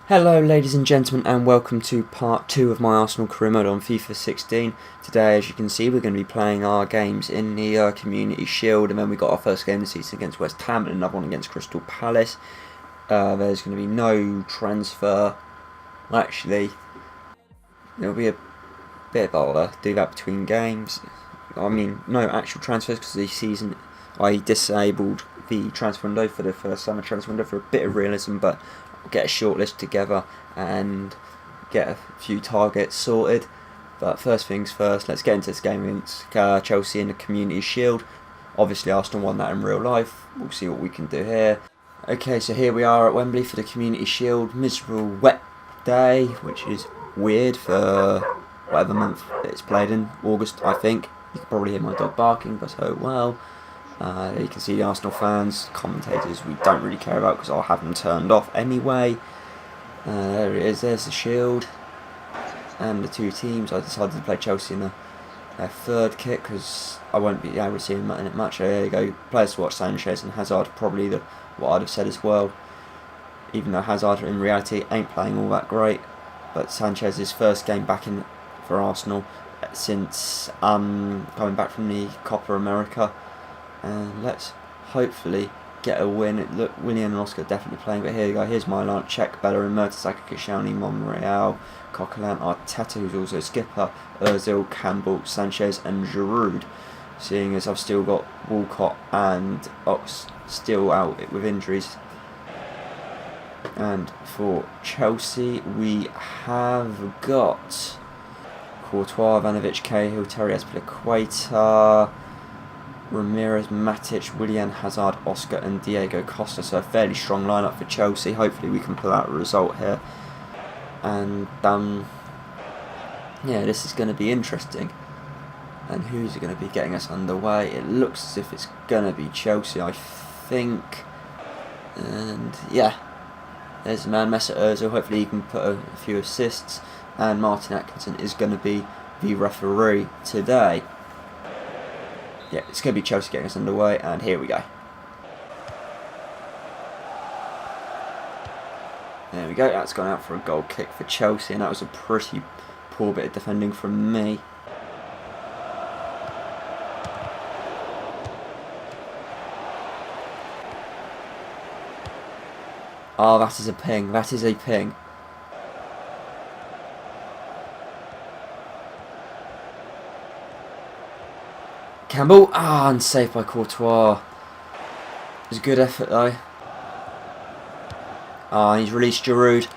Hello ladies and gentlemen, and welcome to part 2 of my Arsenal career mode on FIFA 16. Today, as you can see, we're going to be playing our games in the Community Shield, and then we got our first game of the season against West Ham and another one against Crystal Palace. There's going to be no transfer. Well, actually, there'll be a bit of bother do that between games. I mean, no actual transfers because the season I disabled the transfer window for the first summer transfer window for a bit of realism, but get a shortlist together and get a few targets sorted. But first things first, let's get into this game against Chelsea in the Community Shield. Obviously Arsenal won that in real life. We'll see what we can do here. Okay, so here we are at Wembley for the Community Shield. Miserable wet day, which is weird for whatever month it's played in. August, I think. You can probably hear my dog barking, but oh well. You can see the Arsenal fans, commentators we don't really care about because I'll have them turned off anyway. There it is, there's the Shield. And the two teams. I decided to play Chelsea in their third kit because I won't be able to see them in it much. There you go, players to watch: Sanchez and Hazard, probably what I'd have said as well. Even though Hazard in reality ain't playing all that great. But Sanchez's first game back in for Arsenal since coming back from the Copa America. And let's hopefully get a win. Look, Willian and Oscar definitely playing, but here you go. Here's my line: Czech, Bellerin, Mertesacker, Koscielny, Monreal, Coquelin, Arteta, who's also skipper, Özil, Campbell, Sanchez, and Giroud. Seeing as I've still got Walcott and Ox still out with injuries. And for Chelsea, we have got Courtois, Ivanovic, Cahill, Terry Azpilicueta, Ramirez, Matic, Willian, Hazard, Oscar and Diego Costa. So a fairly strong lineup for Chelsea. Hopefully we can pull out a result here. And yeah, this is going to be interesting. And who's going to be getting us underway? It looks as if it's going to be Chelsea, I think. And yeah, there's the man, Mesut Özil. Hopefully he can put a few assists. And Martin Atkinson is going to be the referee today. Yeah, it's going to be Chelsea getting us underway, and here we go. There we go, that's gone out for a goal kick for Chelsea, and that was a pretty poor bit of defending from me. Oh, that is a ping, that is a ping. Campbell, and saved by Courtois. It was a good effort though. He's released Giroud.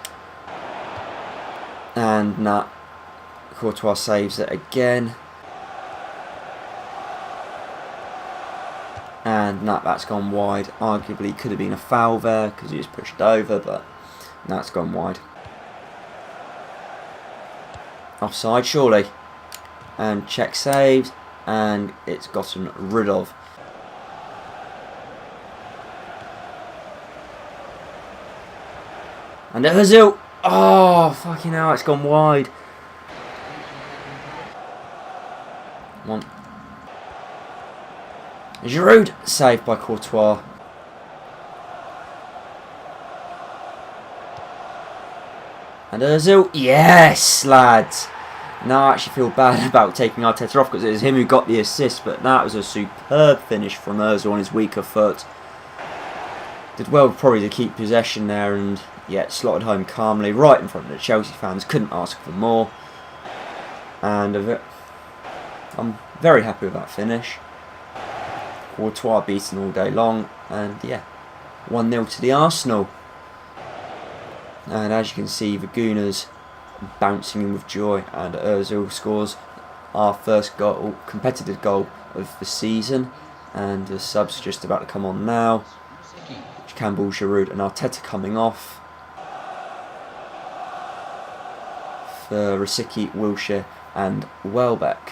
And Courtois saves it again. And that's gone wide. Arguably could have been a foul there because he was pushed over, but that's gone wide. Offside surely. And Czech saves. And it's gotten rid of. And Özil! Oh, fucking hell, it's gone wide. One. Giroud, saved by Courtois. And Özil, yes, lads! Now I actually feel bad about taking Arteta off because it was him who got the assist, but that was a superb finish from Özil on his weaker foot. Did well probably to keep possession there, and yet slotted home calmly right in front of the Chelsea fans. Couldn't ask for more. And I'm very happy with that finish. Courtois beaten all day long, and yeah, 1-0 to the Arsenal. And as you can see, the Gooners bouncing in with joy, and Özil scores our first goal, competitive goal of the season, and the subs just about to come on now. Campbell, Giroud and Arteta coming off for Rosicky, Wilshere and Welbeck.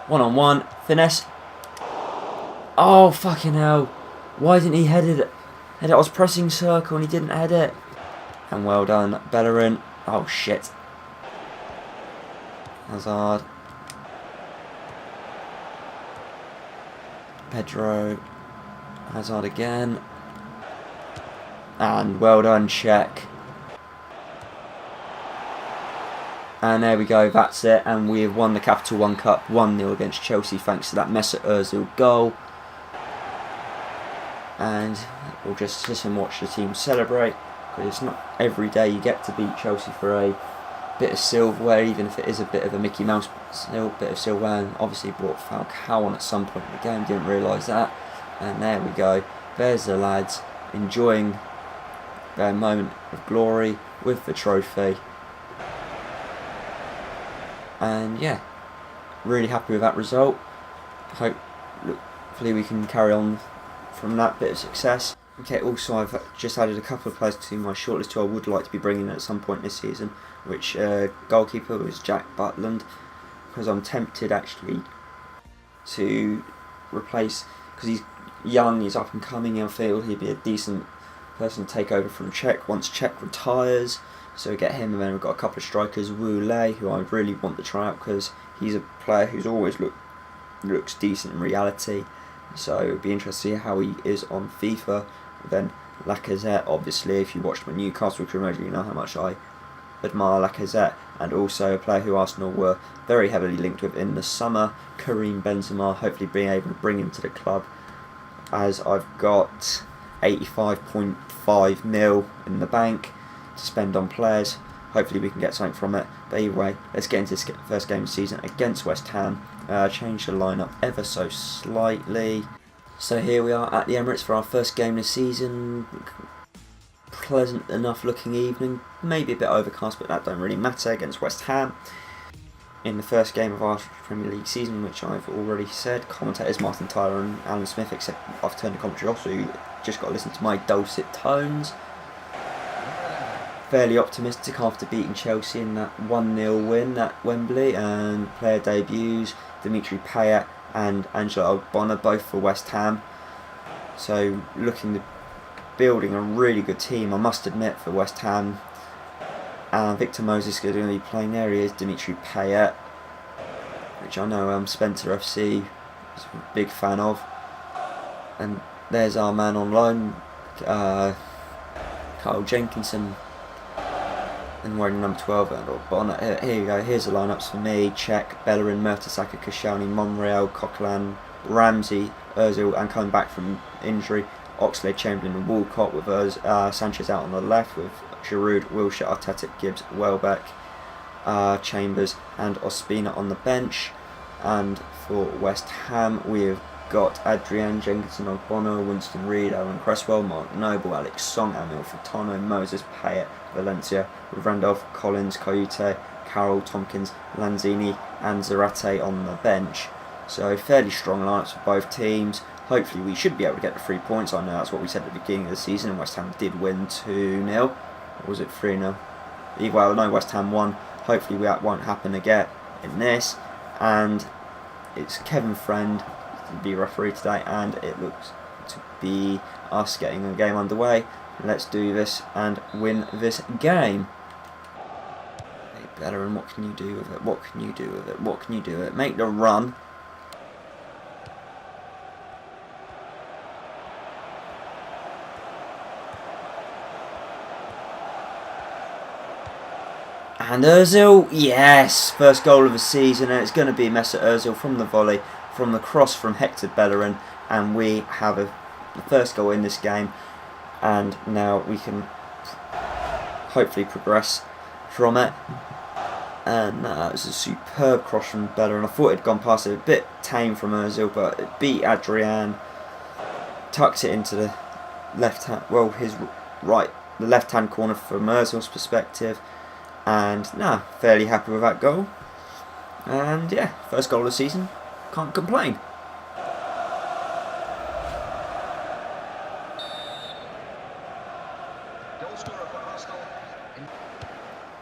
One-on-one, finesse. Oh, fucking hell. Why didn't he head it? I was pressing circle and he didn't head it. And well done, Bellerin. Oh, shit. Hazard. Pedro Hazard again. And well done, check. And there we go, that's it. And we have won the Capital One Cup 1-0 against Chelsea thanks to that Mesut Özil goal. And we'll just sit and watch the team celebrate, because it's not every day you get to beat Chelsea for a bit of silverware, even if it is a bit of a Mickey Mouse bit of silverware. And obviously brought Falcao on at some point in the game, didn't realise that. And there we go, there's the lads enjoying their moment of glory with the trophy. And yeah, really happy with that result. Hopefully we can carry on from that bit of success. Okay, also I've just added a couple of players to my shortlist who I would like to be bringing in at some point this season, which goalkeeper was Jack Butland, because I'm tempted actually to replace, because he's young, he's up and coming, I feel he'd be a decent person to take over from Czech once Czech retires. So get him, and then we've got a couple of strikers, Wu Lei, who I really want to try out because he's a player who's always looks decent in reality. So it would be interesting to see how he is on FIFA. Then Lacazette, obviously, if you watched my Newcastle promotion, you know how much I admire Lacazette, and also a player who Arsenal were very heavily linked with in the summer, Karim Benzema. Hopefully being able to bring him to the club, as I've got 85.5 mil in the bank to spend on players. Hopefully we can get something from it. But either way, let's get into this first game of the season against West Ham. Change the lineup ever so slightly. So here we are at the Emirates for our first game this season. Pleasant enough looking evening, maybe a bit overcast, but that don't really matter against West Ham. In the first game of our Premier League season, which I've already said, commentators Martin Tyler and Alan Smith, except I've turned the commentary off, so you just got to listen to my dulcet tones. Fairly optimistic after beating Chelsea in that 1-0 win at Wembley, and player debuts Dimitri Payet and Angelo Ogbonna, both for West Ham. So building a really good team, I must admit, for West Ham. And Victor Moses is going to be playing there. He is Dimitri Payet, which I know Spencer FC is a big fan of. And there's our man on loan, Carl Jenkinson, and wearing number 12 and Ogbonna. Here you go, here's the lineups for me: Cech, Bellerin, Mertesacker, Koscielny, Monreal, Coquelin, Ramsey, Özil, and coming back from injury, Oxlade, Chamberlain and Walcott, with Sanchez out on the left, with Giroud, Wilshere, Arteta, Gibbs, Welbeck, Chambers and Ospina on the bench. And for West Ham we've got Adrian, Jenkinson, Ogbonna, Winston Reid, Aaron Cresswell, Mark Noble, Alex Song, Emil Furtado, Moses, Payet, Valencia, with Randolph, Collins, Kouyaté, Carroll, Tompkins, Lanzini and Zarate on the bench. So fairly strong lineups for both teams. Hopefully we should be able to get the 3 points. I know that's what we said at the beginning of the season, and West Ham did win 2-0. Or was it 3-0? Well, no, West Ham won. Hopefully that won't happen again in this. And it's Kevin Friend to be referee today, and it looks to be us getting the game underway. Let's do this and win this game. Hey, Bellerin, what can you do with it? What can you do with it? What can you do with it? Make the run. And Özil, yes, first goal of the season, and it's going to be Mesut Özil from the volley, from the cross from Hector Bellerin, and we have the first goal in this game, and now we can hopefully progress from it. And it was a superb cross from Bellerin. I thought it had gone past it, a bit tame from Özil, but it beat Adrian, tucked it into the left hand, well, his right, the left hand corner from Özil's perspective. And fairly happy with that goal. And yeah, first goal of the season, can't complain.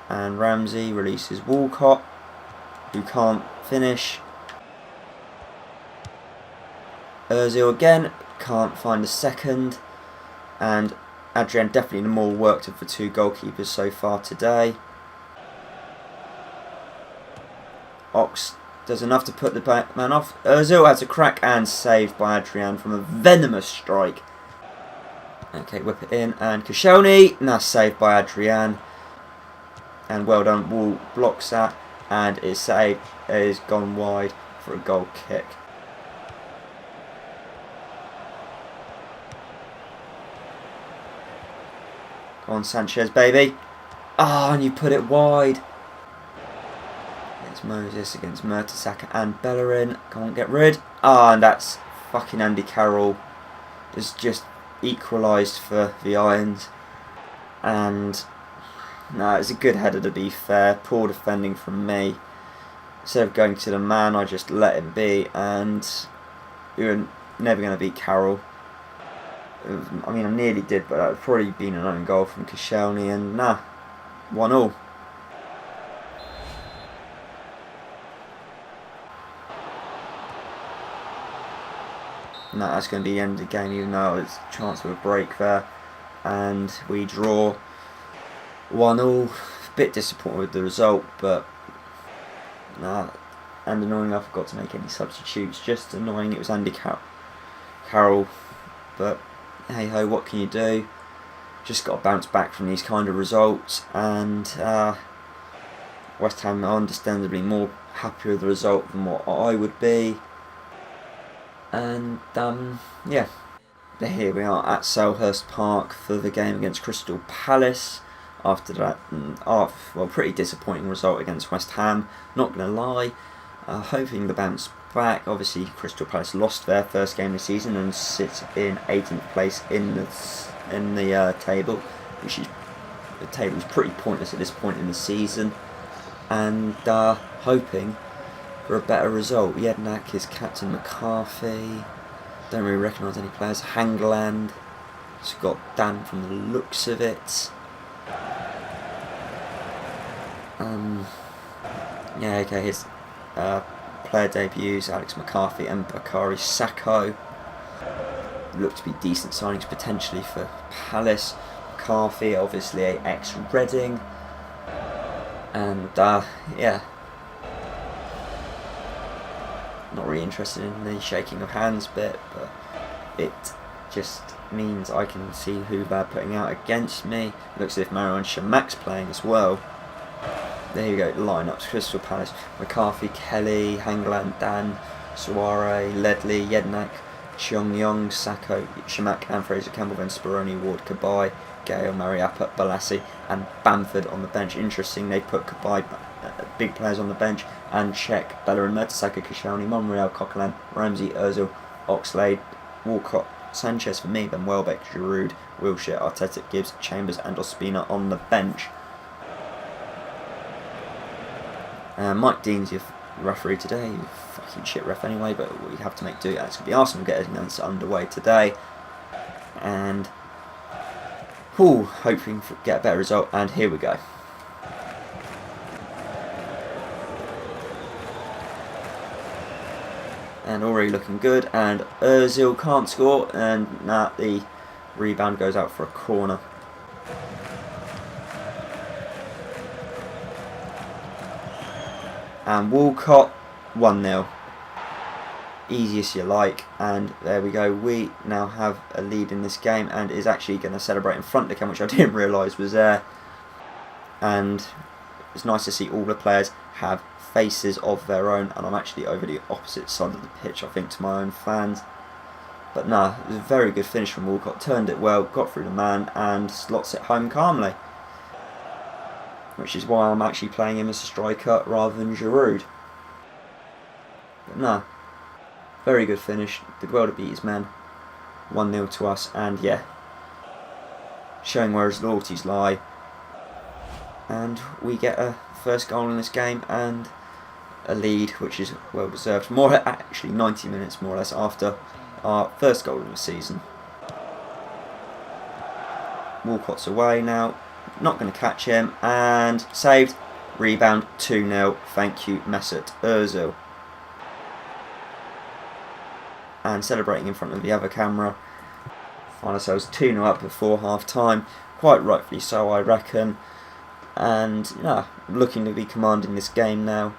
And Ramsey releases Walcott, who can't finish. Özil again, can't find a second. And Adrian definitely the more worked of the two goalkeepers so far today. Oxlade does enough to put the back man off. Özil has a crack and saved by Adrian from a venomous strike. Okay, whip it in, and Koscielny, and that's saved by Adrian. And well done, Wall blocks that, and is saved, is gone wide for a goal kick. Come on, Sanchez, baby. Ah, and you put it wide. It's Moses against Mertesacker and Bellerin. Come on, get rid. Ah, and that's fucking Andy Carroll. It's just equalised for the Irons. And no, it's a good header to be fair. Poor defending from me. Instead of going to the man, I just let him be, and we were never going to beat Carroll. I mean, I nearly did, but that would probably been an own goal from Koscielny, and nah, 1-1. No, that's going to be the end of the game, even though there's a chance of a break there. And we draw 1-1. A bit disappointed with the result, but nah. And annoying, I forgot to make any substitutes. Just annoying, it was Andy Carroll. But hey ho, what can you do? Just got to bounce back from these kind of results. And West Ham are understandably more happy with the result than what I would be. And yeah, here we are at Selhurst Park for the game against Crystal Palace. After that, well, pretty disappointing result against West Ham, not going to lie. Hoping the bounce back. Obviously, Crystal Palace lost their first game of the season and sit in 18th place in the table, which is the table is pretty pointless at this point in the season. And hoping for a better result. Jednak is captain McCarthy. Don't really recognise any players. Hangland. It's got Dan from the looks of it. Yeah, okay, his player debuts, Alex McCarthy and Bakary Sacco. Look to be decent signings potentially for Palace. McCarthy, obviously a ex-Reading. And yeah, not really interested in the shaking of hands bit, but it just means I can see who they're putting out against me. Looks as if Marouane Chamak's playing as well. There you go, lineups: Crystal Palace, McCarthy, Kelly, Hangland, Dan, Suare, Ledley, Jednak, Cheong Yong, Sacco, Chamak and Fraser Campbell, then Speroni, Ward, Kabai, Gale, Mariappa, Balassi and Bamford on the bench. Interesting, they put Kabai, big players on the bench, and Czech, Bellerin, Mertesacker, Koscielny, Monreal, Coquelin, Ramsey, Özil, Oxlade, Walcott, Sanchez for me, then Welbeck, Giroud, Wilshere, Arteta, Gibbs, Chambers and Ospina on the bench. Mike Dean's your referee today. You fucking shit ref anyway, but we have to make do. It's going to be Arsenal getting us underway today. And hoping to get a better result. And here we go. And already looking good. And Özil can't score. And the rebound goes out for a corner. And Walcott, 1-0. Easy as you like. And there we go. We now have a lead in this game and is actually going to celebrate in front of the camera, which I didn't realise was there. And it's nice to see all the players have faces of their own. And I'm actually over the opposite side of the pitch, I think, to my own fans. But no, it was a very good finish from Walcott. Turned it well, got through the man and slots it home calmly. Which is why I'm actually playing him as a striker rather than Giroud. But no, very good finish. Did well to beat his man. 1-0 to us, and yeah, showing where his loyalties lie. And we get a first goal in this game and a lead, which is well deserved. Actually 90 minutes more or less after our first goal of the season. Walcott's away now. Not going to catch him, and saved. Rebound, 2-0. Thank you, Mesut Özil. And celebrating in front of the other camera. Find ourselves 2-0 up before half time. Quite rightfully so, I reckon. And yeah, looking to be commanding this game now.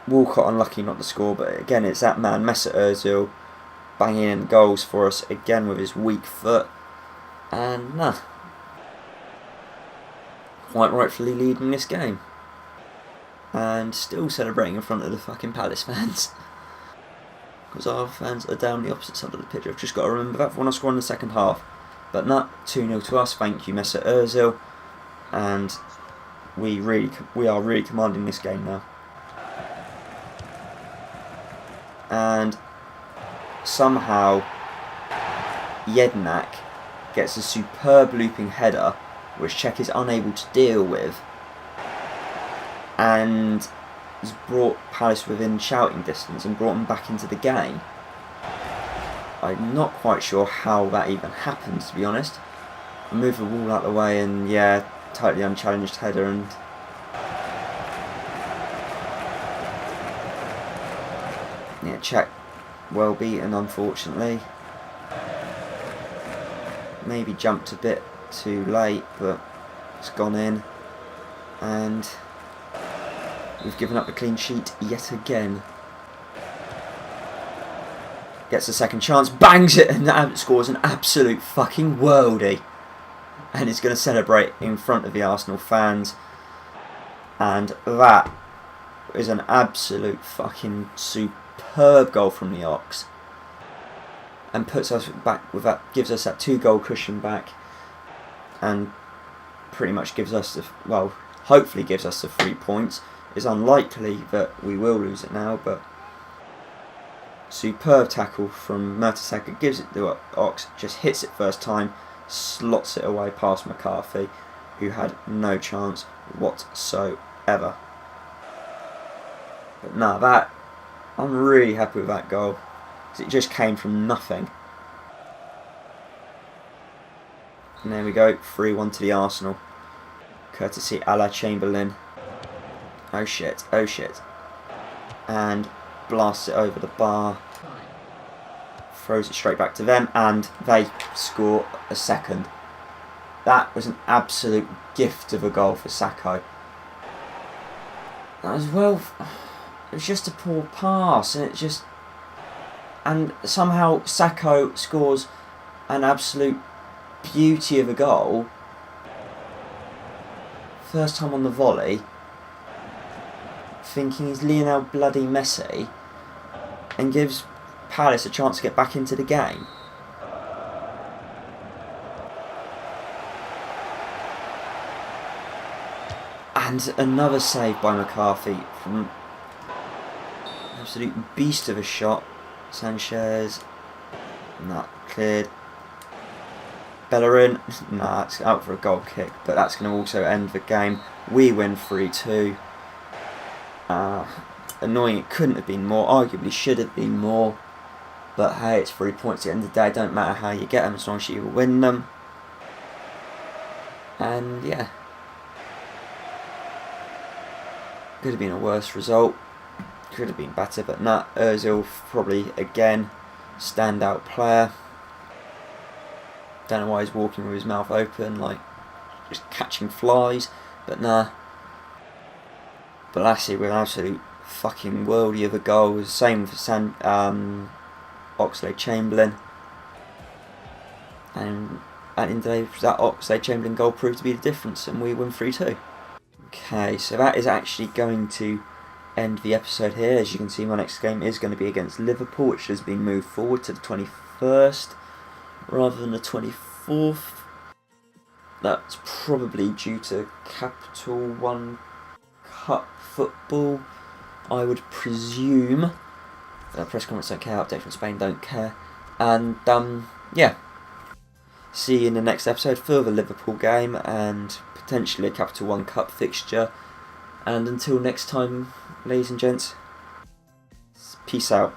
Walcott unlucky not to score, but again it's that man Mesut Özil banging in goals for us again with his weak foot, and quite rightfully leading this game, and still celebrating in front of the fucking Palace fans. Because our fans are down the opposite side of the pitch. I've just got to remember that for when I score in the second half. But 2-0 to us. Thank you, Mesut Özil. And we are really commanding this game now. And somehow Jednak gets a superb looping header, which Czech is unable to deal with, and has brought Palace within shouting distance and brought them back into the game. I'm not quite sure how that even happened, to be honest. I moved the wall out of the way and yeah, totally unchallenged header, and yeah, Czech well beaten unfortunately. Maybe jumped a bit too late, but it's gone in, and we've given up a clean sheet yet again. Gets a second chance, bangs it, and scores an absolute fucking worldie. And is going to celebrate in front of the Arsenal fans. And that is an absolute fucking superb goal from the Ox. And puts us back with that, gives us that 2-goal cushion back. And pretty much gives us the, well, hopefully gives us the 3 points. It's unlikely that we will lose it now, but superb tackle from Mertesacker, gives it to Ox, just hits it first time, slots it away past McCarthy, who had no chance whatsoever. But that, I'm really happy with that goal, because it just came from nothing. And there we go, 3-1 to the Arsenal, courtesy a la Chamberlain. Oh shit, and blasts it over the bar, throws it straight back to them, and they score a second. That was an absolute gift of a goal for Sacco. That was, well, it was just a poor pass, and somehow Sacco scores an absolute beauty of a goal. First time on the volley, thinking he's Lionel bloody Messi, and gives Palace a chance to get back into the game. And another save by McCarthy from an absolute beast of a shot. Sanchez, cleared. Bellerin, it's out for a goal kick, but that's going to also end the game. We win 3-2. Annoying, it couldn't have been more, arguably should have been more, but hey, it's 3 points at the end of the day. Don't matter how you get them as long as you win them. And yeah, could have been a worse result, could have been better, but Özil probably again standout player. Don't know why he's walking with his mouth open, like just catching flies, but But Lassie with an absolute fucking worldie of a goal. Same for Oxlade-Chamberlain. And at the end of the day, that Oxlade-Chamberlain goal proved to be the difference, and we win 3-2. Okay, so that is actually going to end the episode here. As you can see, my next game is going to be against Liverpool, which has been moved forward to the 21st rather than the 24th. That's probably due to Capital One Cup football, I would presume. Press conference don't care, update from Spain don't care. And yeah, see you in the next episode for the Liverpool game and potentially a Capital One Cup fixture. And until next time, ladies and gents, peace out.